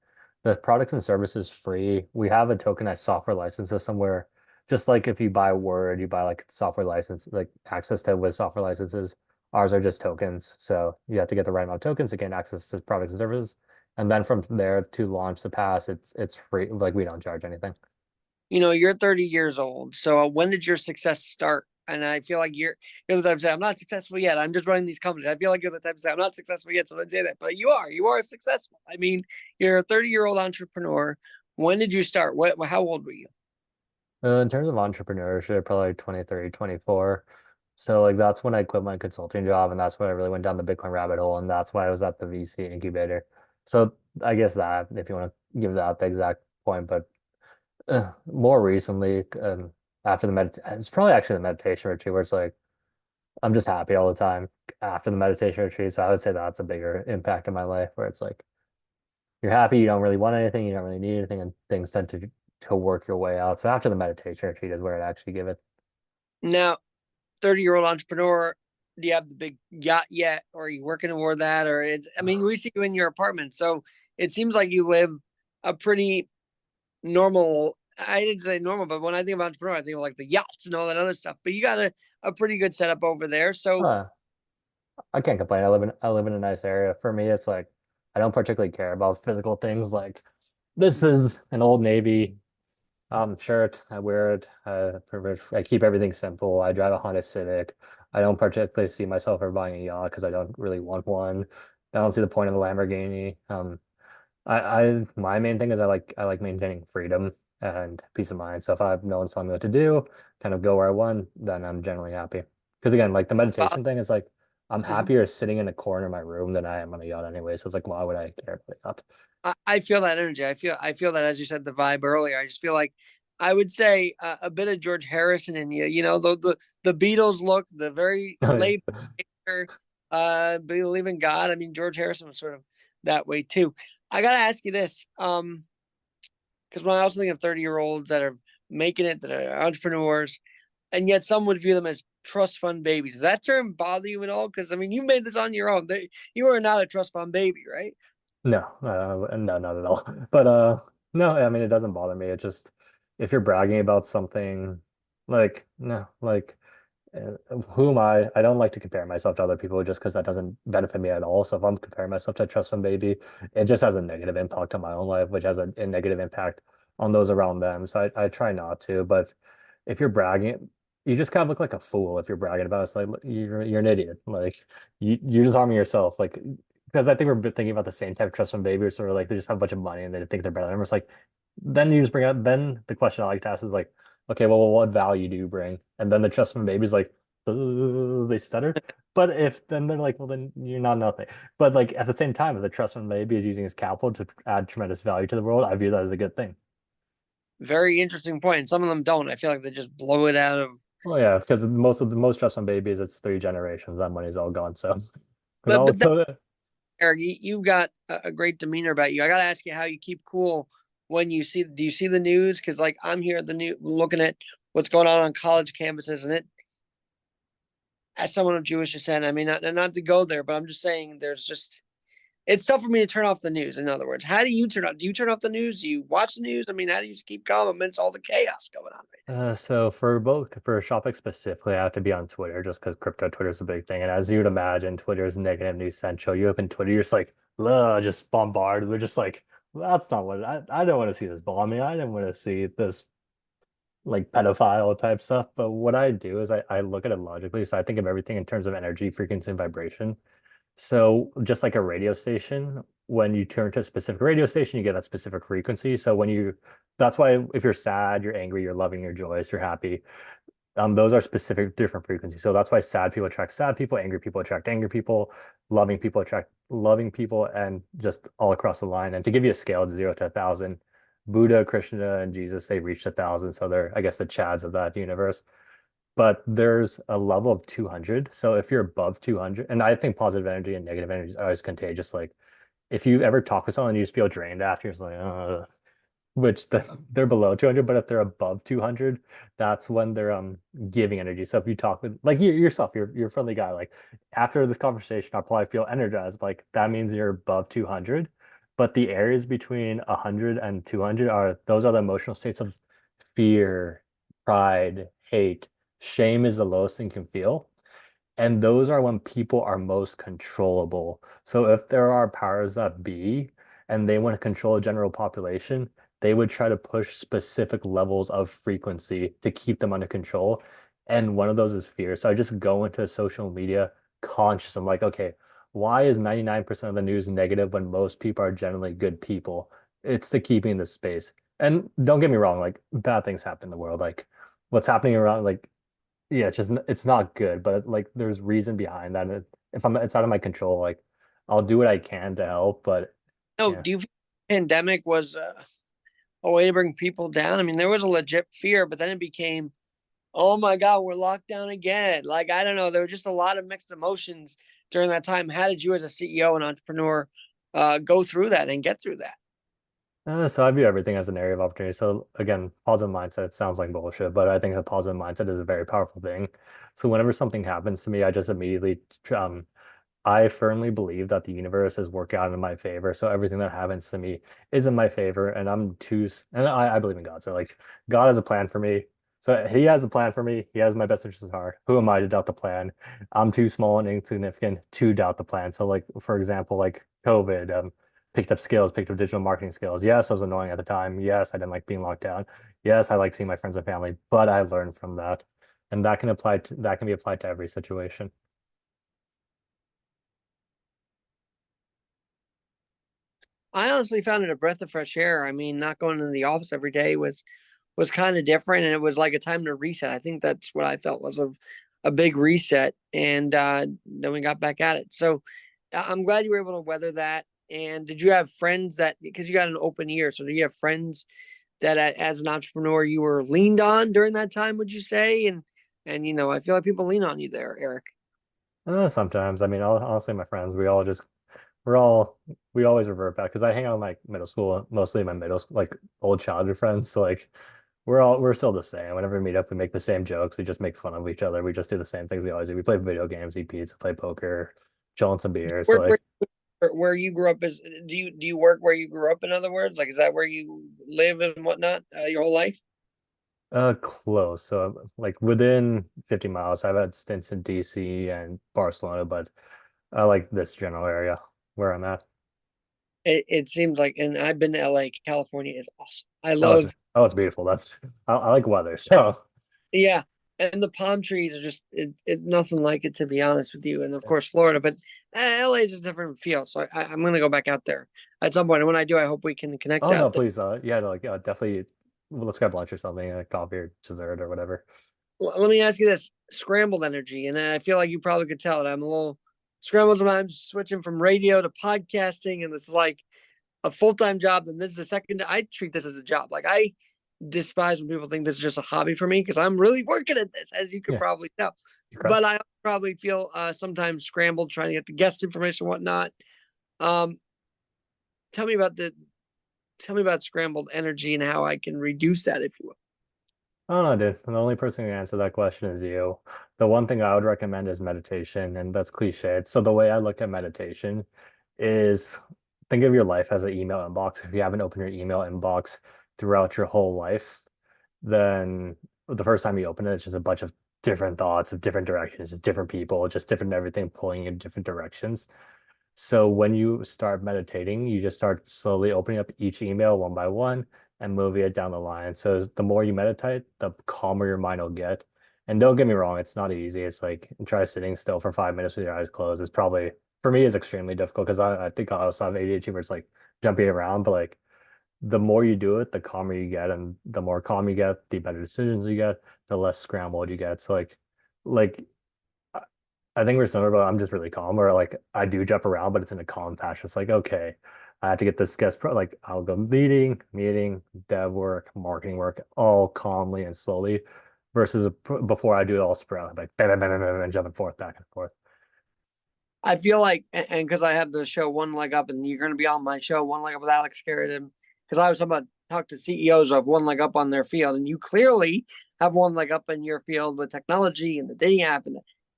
The products and services free. We have a tokenized software license system where just like if you buy Word, you buy like software license, like access to with software licenses. Ours are just tokens. So you have to get the right amount of tokens to gain access to products and services. And then from there to launch the pass, it's free. Like we don't charge anything. You're 30 years old. So when did your success start? And I feel like you're the type to say, I'm not successful yet. I'm just running these companies. I feel like you're the type to say, I'm not successful yet. So I don't say that. But you are successful. I mean, you're a 30-year-old entrepreneur. When did you start? How old were you? In terms of entrepreneurship, probably 23, 24. So like that's when I quit my consulting job and that's when I really went down the Bitcoin rabbit hole and that's why I was at the VC incubator. So I guess that if you want to give that the exact point, but more recently, after it's probably actually the meditation retreat where it's like I'm just happy all the time after the meditation retreat. So I would say that's a bigger impact in my life where it's like you're happy, you don't really want anything, you don't really need anything, and things tend to work your way out. So after the meditation retreat is where I'd actually give it. Now, 30-year-old entrepreneur, do you have the big yacht yet? Or are you working toward that? Or I mean, we see you in your apartment. So it seems like you live a pretty normal. I didn't say normal, but when I think of entrepreneur, I think of like the yachts and all that other stuff. But you got a pretty good setup over there. So Uh, I can't complain. I live in a nice area. For me, it's like I don't particularly care about physical things. Like this is an Old Navy shirt. I wear it. I keep everything simple. I drive a Honda Civic. I don't particularly see myself ever buying a yacht because I don't really want one. I don't see the point of a Lamborghini. My main thing is I like maintaining freedom and peace of mind. So if I have no one telling me what to do, kind of go where I want, then I'm generally happy. Because again, like the uh, meditation thing is like I'm happier sitting in a corner of my room than I am on a yacht anyway. So it's like, why would I care about a yacht? I feel that energy. I feel that, as you said, the vibe earlier. I just feel like I would say a bit of George Harrison in you. The Beatles look, the very Oh yeah. late believe in God. I mean, George Harrison was sort of that way too. I gotta ask you this, because when I also think of 30-year-olds that are making it, that are entrepreneurs, and yet some would view them as trust fund babies. Does that term bother you at all? Because I mean, you made this on your own. You are not a trust fund baby, right? No, no, not at all. But no, I mean it doesn't bother me. It just if you're bragging about something, like no, like who am I? I don't like to compare myself to other people just because that doesn't benefit me at all. So if I'm comparing myself to a trust fund baby, it just has a negative impact on my own life, which has a negative impact on those around them. So I try not to. But if you're bragging, you just kind of look like a fool if you're bragging about it. It's like you're an idiot. Like you're just harming yourself. Like because I think we're thinking about the same type of trust fund babies, or like they just have a bunch of money and they think they're better than them. It's like then you just bring up then the question I like to ask is like, okay, well, what value do you bring? And then the trust fund babies like they stutter. But if then they're like, well, then you're not nothing. But like at the same time, if the trust fund baby is using his capital to add tremendous value to the world, I view that as a good thing. Very interesting point. And some of them don't. I feel like they just blow it out of. Well, yeah, because most trust fund babies, it's three generations. That money's all gone. So, but But all that, so Eric, you've got a great demeanor about you. I got to ask you how you keep cool when you see. Do you see the news? Because like I'm here at the new looking at what's going on college campuses, and it as someone of Jewish descent, I mean, not to go there, but I'm just saying there's just it's tough for me to turn off the news. In other words, how do you turn off? Do you turn off the news? Do you watch the news? I mean, how do you just keep calm amidst all the chaos going on right So for shopping specifically, I have to be on Twitter just because crypto Twitter is a big thing. And as you would imagine, Twitter is negative news central. You open Twitter, you're just like, ugh, just bombarded. We're just like, well, that's not what I don't want to see this bombing. I didn't want to see this like pedophile type stuff. But what I do is I look at it logically. So I think of everything in terms of energy, frequency, and vibration. So just like a radio station, when you turn to a specific radio station, you get that specific frequency. So that's why if you're sad, you're angry, you're loving, you're joyous, you're happy. Those are specific different frequencies. So that's why sad people attract sad people, angry people attract angry people attract loving people, and just all across the line. And to give you a scale, it's 0 to 1,000. Buddha, Krishna, and Jesus, they reached 1,000. So they're, I guess, the Chads of that universe. But there's a level of 200. So if you're above 200, and I think positive energy and negative energy is always contagious. Like if you ever talk with someone, you just feel drained after, you're just like, which they're below 200, but if they're above 200, that's when they're giving energy. So if you talk with like you yourself, you're a friendly guy. Like after this conversation, I'll probably feel energized. Like that means you're above 200. But the areas between 100 and 200 those are the emotional states of fear, pride, hate. Shame is the lowest thing you can feel. And those are when people are most controllable. So if there are powers that be and they want to control a general population, they would try to push specific levels of frequency to keep them under control. And one of those is fear. So I just go into social media conscious. I'm like, okay, why is 99% of the news negative when most people are generally good people? It's the keeping the space. And don't get me wrong, like bad things happen in the world. Like what's happening around, like yeah, it's not good, but like there's reason behind that. And if it's out of my control, like I'll do what I can to help. But now? No, yeah, do you feel the pandemic was a way to bring people down? I mean, there was a legit fear, but then it became, oh my God, we're locked down again. Like, I don't know. There were just a lot of mixed emotions during that time. How did you, as a CEO and entrepreneur, go through that and get through that? so I view everything as an area of opportunity. So again, positive mindset sounds like bullshit, but I think a positive mindset is a very powerful thing. So whenever something happens to me, I just immediately I firmly believe that the universe is working out in my favor. So everything that happens to me is in my favor. And and I believe in God. So like God has a plan for me. So he has a plan for me. He has my best interests at heart. Who am I to doubt the plan? I'm too small and insignificant to doubt the plan. So like, for example, like COVID, picked up skills, picked up digital marketing skills. Yes, I was annoying at the time. Yes, I didn't like being locked down. Yes, I like seeing my friends and family, but I learned from that. And that can be applied to every situation. I honestly found it a breath of fresh air. I mean, not going into the office every day was kind of different, and it was like a time to reset. I think that's what I felt was a big reset, and then we got back at it. So I'm glad you were able to weather that. And did you have friends that because you got an open ear? So do you have friends that as an entrepreneur you were leaned on during that time? Would you say? And I feel like people lean on you there, Eric. Sometimes, I mean, honestly, my friends, we're all, we always revert back because I hang out with my middle school, mostly my like old childhood friends. So like, we're still the same. Whenever we meet up, we make the same jokes. We just make fun of each other. We just do the same things we always do. We play video games, eat pizza, play poker, chill on some beer. So Where like, where you grew up is do you work where you grew up? In other words, like is that where you live and whatnot your whole life? close. So like within 50 miles, I've had stints in DC and Barcelona, but I like this general area where I'm at. It seems like, and I've been to LA. California is awesome. I Oh, love, it's beautiful. I like weather. So yeah. and the palm trees are just nothing like it, to be honest with you. And of course, Florida, but LA is a different feel. So I'm going to go back out there at some point. And when I do, I hope we can connect Oh no, out there. please, yeah, like definitely. Well, let's grab lunch or something, coffee or dessert or whatever. Let me ask you this: scrambled energy, and I feel like you probably could tell that I'm a little scrambled sometimes, switching from radio to podcasting, and it's like a full time job. Then this is a second. I treat this as a job. Like I despise when people think this is just a hobby for me because I'm really working at this, as you could Yeah, probably tell. you're But correct. I probably feel sometimes scrambled trying to get the guest information and whatnot. Um, tell me about the tell me about scrambled energy and how I can reduce that, if you will. I don't know, dude. The only person who can answer that question is you. The one thing I would recommend is meditation, and that's cliched. So the way I look at meditation is think of your life as an email inbox. If you haven't opened your email inbox throughout your whole life, then the first time you open it, it's just a bunch of different thoughts of different directions, just different people, just different everything pulling in different directions. So when you start meditating, you just start slowly opening up each email one by one and moving it down the line. So the more you meditate, the calmer your mind will get. And don't get me wrong, it's not easy. It's like try sitting still for 5 minutes with your eyes closed. It's probably for me it's extremely difficult because I think I also have ADHD where it's like jumping around, but like the more you do it, the calmer you get, and the more calm you get, the better decisions you get, the less scrambled you get. So like I I think we're similar, but I'm just really calm. Or like I do jump around, but it's in a calm fashion. It's like okay, I have to get this guest pro. Like I'll go meeting, dev work, marketing work, all calmly and slowly, versus before I do it all spread out, like bam, bam, bam, bam, bam, and jumping forth back and forth. I feel like, and because I have the show One Leg Up, and you're going to be on my show One Leg Up with Alex Garrett, and because I was talking about talk to CEOs of one leg up on their field, and you clearly have one leg up in your field with technology and the dating app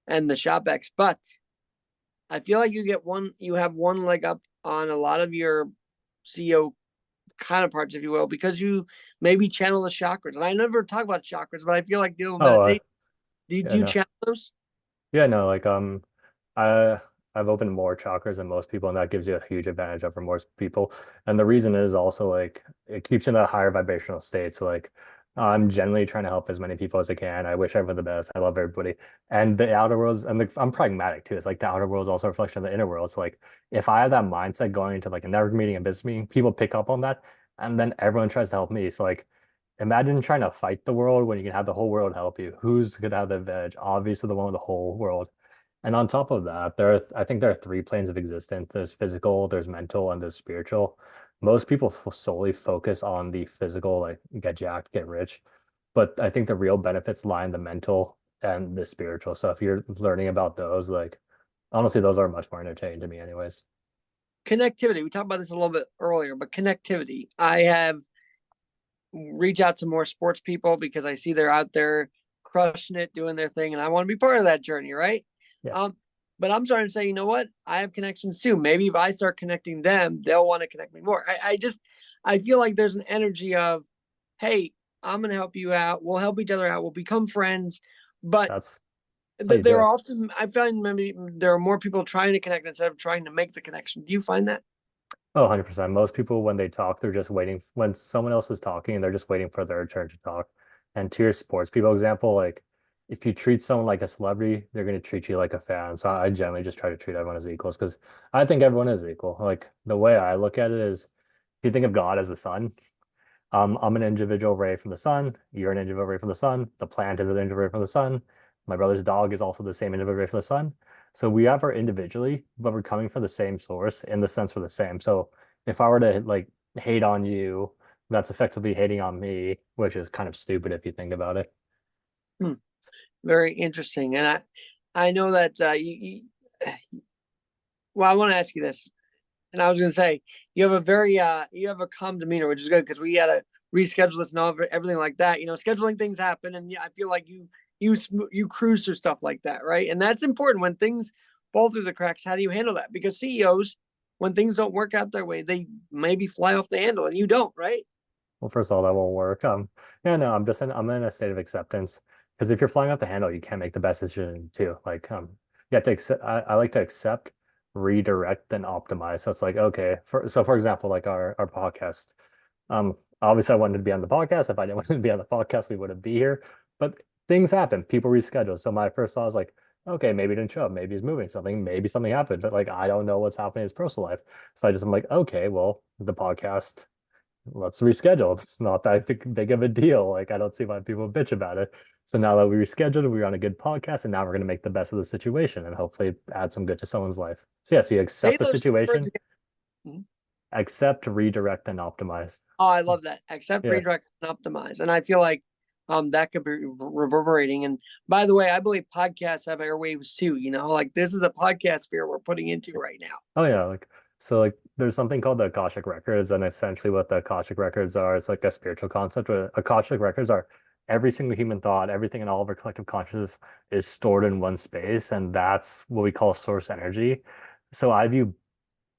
and the ShopX. But I feel like you have one leg up on a lot of your CEO counterparts, if you will, because you maybe channel the chakras. And I never talk about chakras, but I feel like dealing with Oh, meditation. Do yeah, you no. channel those? Yeah, no, like I I've opened more chakras than most people, and that gives you a huge advantage over most people. And the reason is also like it keeps you in a higher vibrational state. So like I'm generally trying to help as many people as I can. I wish everyone the best. I love everybody. And the outer world's and I'm pragmatic too. It's like the outer world is also a reflection of the inner world. So like if I have that mindset going into like a network meeting, a business meeting, people pick up on that, and then everyone tries to help me. So like imagine trying to fight the world when you can have the whole world help you. Who's gonna have the advantage? Obviously, the one with the whole world. And on top of that, I think there are three planes of existence. There's physical, there's mental, and there's spiritual. Most people solely focus on the physical, like get jacked, get rich. But I think the real benefits lie in the mental and the spiritual. So if you're learning about those, like honestly, those are much more entertaining to me anyways. Connectivity. We talked about this a little bit earlier, but connectivity. I have reach out to more sports people because I see they're out there crushing it, doing their thing, and I want to be part of that journey, right? Yeah, Um, but I'm starting to say, you know what? I have connections too. Maybe if I start connecting them, they'll want to connect me more. I feel like there's an energy of, hey, I'm gonna help you out. We'll help each other out. We'll become friends. But that's how you do there are it. often I find maybe there are more people trying to connect instead of trying to make the connection. Do you find that? Oh, 100%. Most people, when they talk, they're just waiting. When someone else is talking, they're just waiting for their turn to talk. And to your sports people example, like if you treat someone like a celebrity, they're going to treat you like a fan. So I generally just try to treat everyone as equals because I think everyone is equal. Like the way I look at it is, if you think of God as the sun, I'm an individual ray from the sun. You're an individual ray from the sun. The plant is an individual ray from the sun. My brother's dog is also the same individual ray from the sun. So we have our individually, but we're coming from the same source in the sense we're the same. So if I were to like hate on you, that's effectively hating on me, which is kind of stupid if you think about it. Hmm, very interesting. And I know that well, I want to ask you this. And I was going to say, you have a calm demeanor, which is good because we had to reschedule this and all everything like that. You know, scheduling things happen, and yeah, I feel like you cruise through stuff like that, right? And that's important when things fall through the cracks. How do you handle that? Because CEOs, when things don't work out their way, they maybe fly off the handle, and you don't, right? Well, first of all, that won't work. Yeah, no, I'm in a state of acceptance because if you're flying off the handle, you can't make the best decision too. Like, you have to accept. I like to accept, redirect, and optimize. So it's like, okay, for example, like our podcast. Obviously, I wanted to be on the podcast. If I didn't want to be on the podcast, we wouldn't be here. But things happen. People reschedule. So my first thought was like, okay, maybe he didn't show up. Maybe he's moving something. Maybe something happened. But like, I don't know what's happening in his personal life. So I'm like, okay, well, the podcast, let's reschedule. It's not that big of a deal. Like, I don't see why people bitch about it. So now that we rescheduled, we're on a good podcast, and now we're going to make the best of the situation and hopefully add some good to someone's life. So yes, you Say accept the those words situation, again. Mhm. accept, redirect, and optimize. Oh, I So, love that. Accept, yeah. redirect, and optimize. And I feel like that could be reverberating. And by the way, I believe podcasts have airwaves too. Like this is the podcast sphere we're putting into right now. Oh yeah, like so like there's something called the Akashic Records, and essentially what the Akashic Records are, it's like a spiritual concept where Akashic Records are every single human thought, everything in all of our collective consciousness is stored in one space, and that's what we call source energy. So I view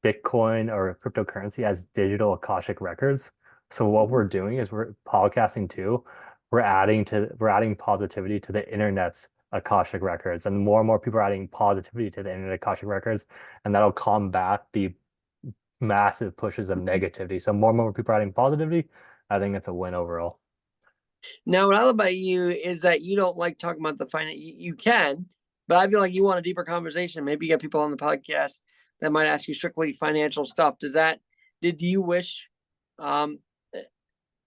Bitcoin or cryptocurrency as digital Akashic records. So what Mhm. we're doing is we're podcasting too. We're adding positivity to the internet's Akashic records, and more people are adding positivity to the internet Akashic records, and that'll combat the massive pushes of negativity. So more and more people are adding positivity. I think it's a win overall. Now, what I love about you is that you don't like talking about the finance. You can, but I feel like you want a deeper conversation. Maybe you get people on the podcast that might ask you strictly financial stuff. Did you wish, um,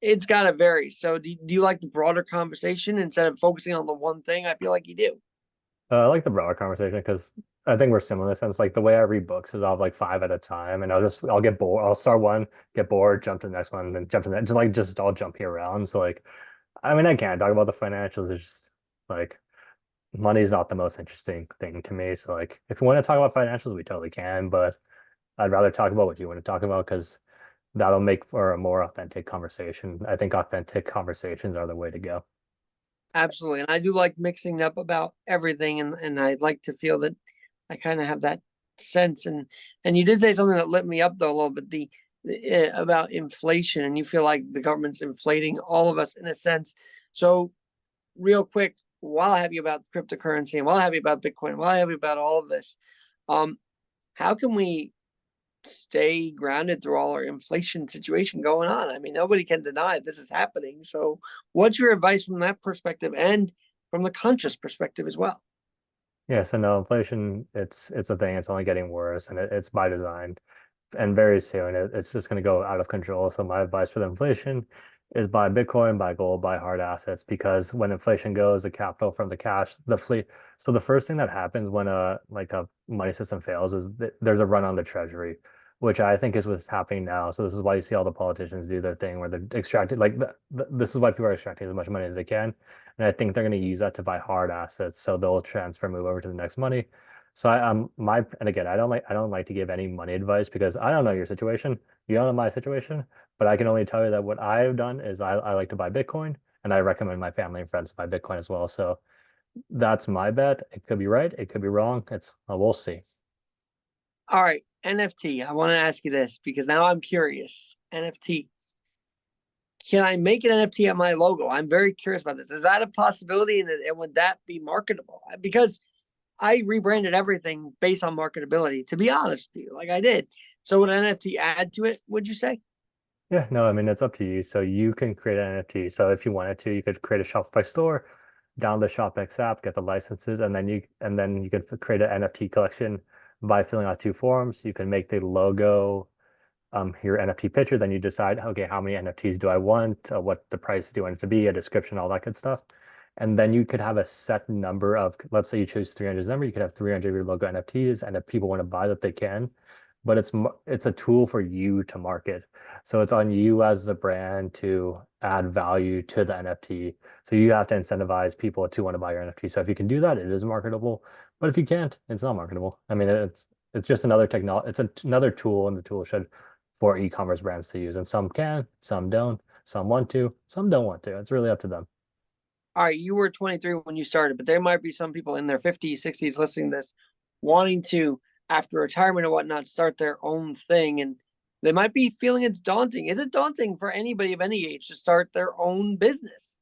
it's got to vary. So do you like the broader conversation instead of focusing on the one thing? I feel like you do. I like the broader conversation because I think we're similar in the sense like the way I read books is I'll have like five at a time, and I'll get bored. I'll start one, get bored, jump to the next one, then jump to the next. Just I'll jump here around. So like I mean I can't talk about the financials. It's just like money's not the most interesting thing to me. So like if you want to talk about financials, we totally can, but I'd rather talk about what you want to talk about because that'll make for a more authentic conversation. I think authentic conversations are the way to go. Absolutely. And I do like mixing up about everything. And I like to feel that I kind of have that sense. And you did say something that lit me up though a little bit, about inflation. And you feel like the government's inflating all of us in a sense. So real quick, while I have you about cryptocurrency and while I have you about Bitcoin, while I have you about all of this, um, how can we stay grounded through all our inflation situation going on? I mean, nobody can deny this is happening. So, what's your advice from that perspective and from the conscious perspective as well? Yes, and no, inflation, it's a thing. It's only getting worse, and it's by design. And very soon, it's just going to go out of control. So my advice for the inflation is buy Bitcoin, buy gold, buy hard assets, because when inflation goes, the capital from the cash, the fleet. So the first thing that happens when a money system fails is that there's a run on the treasury, which I think is what's happening now. So this is why you see all the politicians do their thing where they're extracting this is why people are extracting as much money as they can. And I think they're going to use that to buy hard assets. So they'll transfer, move over to the next money. So and again, I don't like to give any money advice because I don't know your situation. You don't know my situation, but I can only tell you that what I've done is I like to buy Bitcoin, and I recommend my family and friends buy Bitcoin as well. So that's my bet. It could be right, it could be wrong. We'll see. All right, NFT. I want to ask you this because now I'm curious. NFT. Can I make an NFT at my logo? I'm very curious about this. Is that a possibility, and would that be marketable? Because I rebranded everything based on marketability, to be honest with you, like I did. So would an NFT add to it, would you say? Yeah, no, I mean it's up to you. So you can create an NFT. So if you wanted to, you could create a Shopify store, download the ShopX app, get the licenses, and then you could create an NFT collection by filling out two forms. You can make the logo your NFT picture, then you decide, okay, how many NFTs do I want? What the price do you want it to be? A description, all that good stuff. And then you could have a set number of, let's say you choose 300 number, you could have 300 of your logo NFTs, and if people want to buy that, they can. But it's a tool for you to market. So it's on you as the brand to add value to the NFT. So you have to incentivize people to want to buy your NFT. So if you can do that, it is marketable. But if you can't, it's not marketable. I mean, it's just another technology. Another tool, and the tool should for e-commerce brands to use. And some can, some don't, some want to, some don't want to. It's really up to them. All right, you were 23 when you started, but there might be some people in their 50s, 60s listening to this wanting to, after retirement or whatnot, start their own thing. And they might be feeling it's daunting. Is it daunting for anybody of any age to start their own business?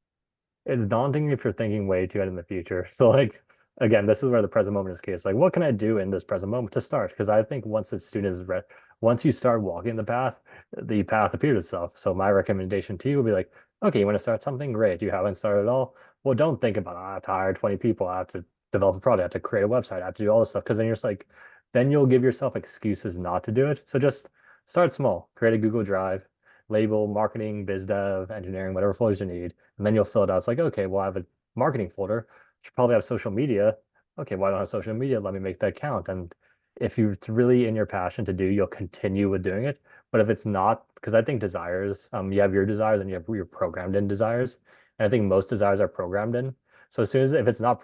It's daunting if you're thinking way too ahead in the future. So like again, this is where the present moment is key. It's like, what can I do in this present moment to start? Because I think once the student is ready, once you start walking the path appears itself. So my recommendation to you would be like, okay, you want to start something? Great. You haven't started at all. well, don't think about, I have to hire 20 people, I have to develop a product, I have to create a website, I have to do all this stuff. Because then you're just like, then you'll give yourself excuses not to do it. So just start small, create a Google Drive, label marketing, biz dev, engineering, whatever folders you need. And then you'll fill it out. It's like, okay, well, I have a marketing folder. Should probably have social media. Okay, well, I don't have social media. Let me make that count. And if it's really in your passion to do, you'll continue with doing it. But if it's not, because I think desires, you have your desires and you have your programmed in desires. And I think most desires are programmed in. So as soon as if it's not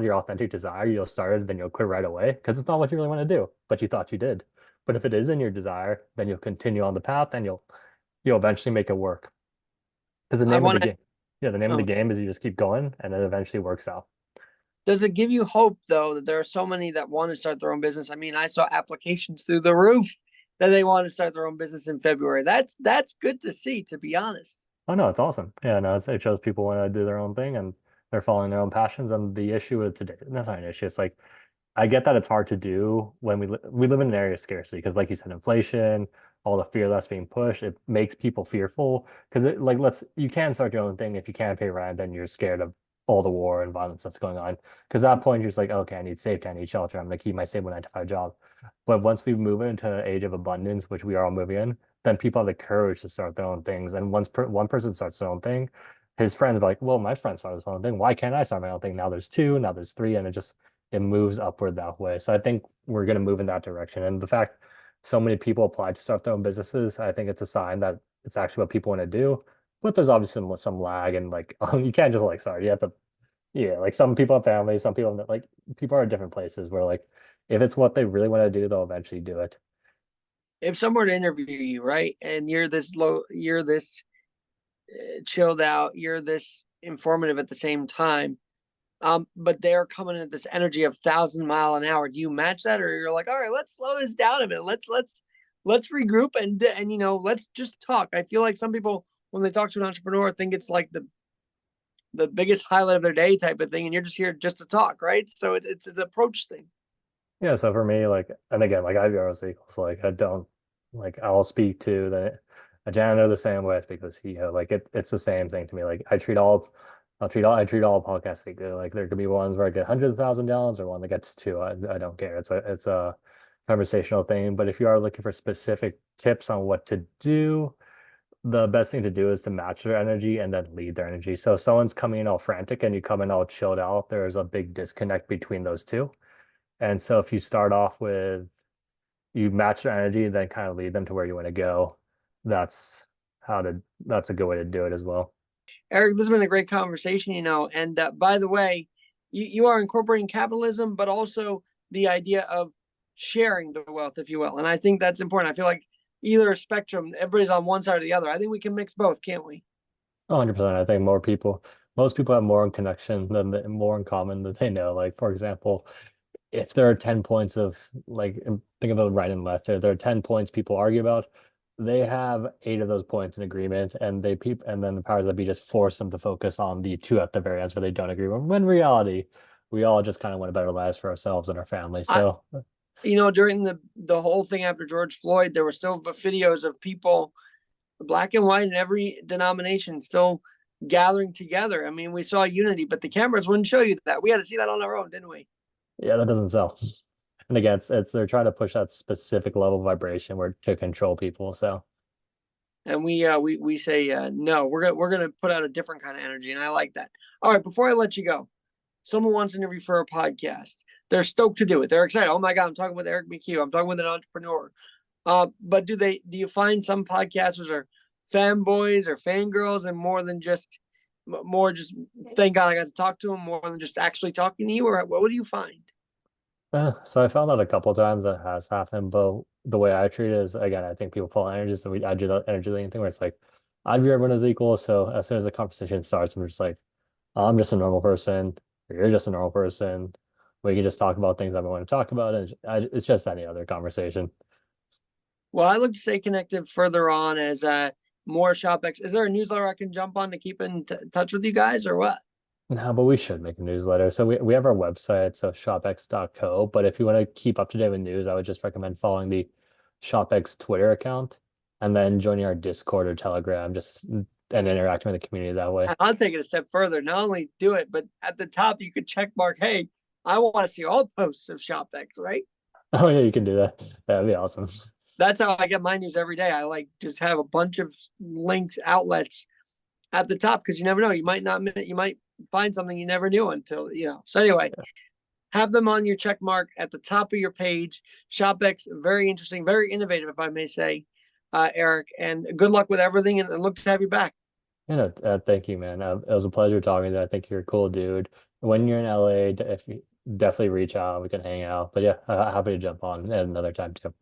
your authentic desire, you'll start it, then you'll quit right away because it's not what you really want to do, but you thought you did. But if it is in your desire, then you'll continue on the path and you'll eventually make it work. Because the I name of want the to. game, yeah, the name of the Oh, game is you just keep going and it eventually works out. does it give you hope though that there are so many that want to start their own business? I mean, I saw applications through the roof that they want to start their own business in February. That's good to see, to be honest. Oh no, it's awesome. Yeah, no, it shows people want to do their own thing and they're following their own passions. And the issue with today, that's not an issue. It's like I get that it's hard to do when we live in an area of scarcity because, like you said, inflation, all the fear that's being pushed, it makes people fearful. Because like you can start your own thing if you can't pay rent, then you're scared of all the war and violence that's going on. Because at that point you're just like, okay, I need safety, I need shelter, I'm gonna keep my stable 9 to 5 job. But once we move into an age of abundance, which we are all moving in, then people have the courage to start their own things. And once one person starts their own thing, his friends are like, well, my friend started his own thing. Why can't I start my own thing? Now there's two, now there's three, and it moves upward that way. So I think we're going to move in that direction. And the fact so many people apply to start their own businesses, I think it's a sign that it's actually what people want to do. But there's obviously some lag and like you can't just like start. You have to, yeah, like some people have families, some people like people are in different places where like if it's what they really want to do, they'll eventually do it. If someone were to interview you, right, and you're this chilled out, you're this informative at the same time, but they're coming in at this energy of 1,000 mile an hour. Do you match that, or you're like, all right, let's slow this down a bit. Let's regroup and let's just talk. I feel like some people when they talk to an entrepreneur think it's like the biggest highlight of their day type of thing, and you're just here just to talk, right? So it's an approach thing. Yeah, so for me, like, and again, like I view ours equals, like I don't, like I'll speak to the a janitor the same way I speak to the CEO. Like it's the same thing to me. Like I treat all podcasts equally. Like there could be ones where I get hundreds of thousand dollars or one that gets two. I don't care. It's a conversational thing. But if you are looking for specific tips on what to do, the best thing to do is to match their energy and then lead their energy. So if someone's coming in all frantic and you come in all chilled out, there's a big disconnect between those two. And so if you start off with you match their energy, then kind of lead them to where you want to go. That's that's a good way to do it as well. Eric, this has been a great conversation, And by the way, you are incorporating capitalism, but also the idea of sharing the wealth, if you will. And I think that's important. I feel like either spectrum, everybody's on one side or the other. I think we can mix both, can't we? 100%. I think most people have more in connection more in common than they know. Like, for example, if there are 10 points of like think about right and left, there are 10 points people argue about, they have 8 of those points in agreement and and then the powers that be just force them to focus on the two at the very end where they don't agree. When in reality, we all just kind of want better lives for ourselves and our families. I, So during the whole thing after George Floyd, there were still videos of people, black and white in every denomination, still gathering together. I mean, we saw unity, but the cameras wouldn't show you that. We had to see that on our own, didn't we? yeah, that doesn't sell. And again, it's they're trying to push that specific level of vibration where to control people. So And we say no. We're gonna put out a different kind of energy, and I like that. All right, before I let you go, someone wants to interview for a podcast. They're stoked to do it. They're excited. Oh my god, I'm talking with Eric McHugh. I'm talking with an entrepreneur. But do you find some podcasters are fanboys or fangirls, and more just thank God I got to talk to them more than just actually talking to you, or what do you find? so I found out a couple of times that has happened, but the way I treat it is again, I think people fall energy, so I do the energy leaning thing where it's like I view everyone as equal. So as soon as the conversation starts, I'm just like, I'm just a normal person, or you're just a normal person. We can just talk about things that we want to talk about, and it's just any other conversation. Well, I look to stay connected further on as more ShopX. Is there a newsletter I can jump on to keep in touch with you guys, or what? No, but we should make a newsletter. So we have our website, so shopx.co. But if you want to keep up to date with news, I would just recommend following the ShopX Twitter account and then joining our Discord or Telegram. Just and interacting with the community that way. I'll take it a step further. Not only do it, but at the top you could check mark, hey, I want to see all posts of ShopX, right? Oh yeah, you can do that. That'd be awesome. That's how I get my news every day. I like just have a bunch of links, outlets at the top because you never know. You might not, you might find something you never knew until, you know. So anyway, have them on your check mark at the top of your page. ShopX, very interesting, very innovative, if I may say, Eric. And good luck with everything, and look to have you back. Yeah, thank you, man. It was a pleasure talking to you. I think you're a cool dude. When you're in LA, if you definitely reach out, we can hang out. But yeah, happy to jump on at another time too.